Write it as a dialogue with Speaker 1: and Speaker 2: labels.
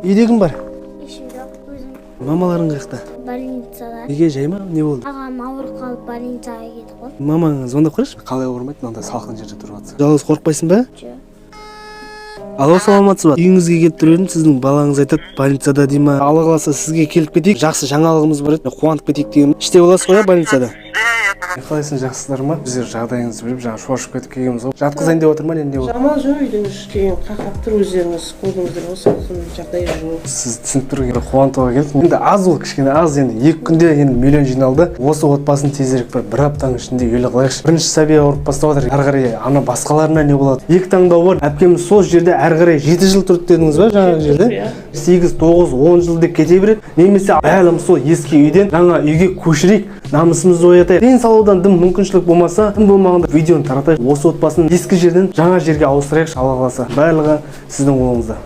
Speaker 1: Үйде кім бар?
Speaker 2: Ешімде өзім.
Speaker 1: Мамаларың қайда?
Speaker 2: Больницада.
Speaker 1: Неге жай ма? Не болды?
Speaker 2: Ағам ауырып қалып больницаға кетіп қалды.
Speaker 1: Мамаңа звондап қарашы. Қалай ауырмайды? Мынандай салқын жерде тұрып жатса. Жалғыз қорықпайсың ба?
Speaker 2: Жоқ.
Speaker 1: Алло, саламатсыз ба? Үйіңізге келіп тұр едім, сіздің балаңыз айтады, больницада дей ма? Алла қаласа сізге келіп кетейік. Жақсы жаңалығымыз бар еді, қуанып кетейік деген. Іште боласыз ғой, больницада? Қалайсың, жақсысыздар ма? Біздер жағдайыңызды біліп, жаңа шошып кетіп келгенбіз ғой. Жатқызайын деп отыр ма, не болды?
Speaker 3: Жаман жоқ, үйдің ішкен қақап тұр, өздеріңіз көрдіңіздер ғой, салқын жағдай жоқ.
Speaker 1: Сіз түсініп тұрған қуантуға келдік. Енді аз ол, кішкене аз, енді 2 күнде енді миллион жиналды. Осы отбасын тезірек бір аптаның ішінде үйлі қылайықшы. Бірінші сәби ауырып бастап жатыр. Әрі қарай ана басқаларына не болады? 2 таңдау бар. Әпкеміз сол жерде әрі қарай 7 жыл тұрды дедіңіз ба жаңағы жерде? 8, 9, 10 жыл деп кете береді. Немесе әлім сол ескі үйден жаңа үйге көшірейік, намысымызды оятайық. Ден салудан дым мүмкіншілік болмаса, тым болмағанда видеоны таратайық. Осы отбасын ескі жерден жаңа жерге ауыстырайықшы, Алла қаласа. Барлығы сіздің қолыңызда.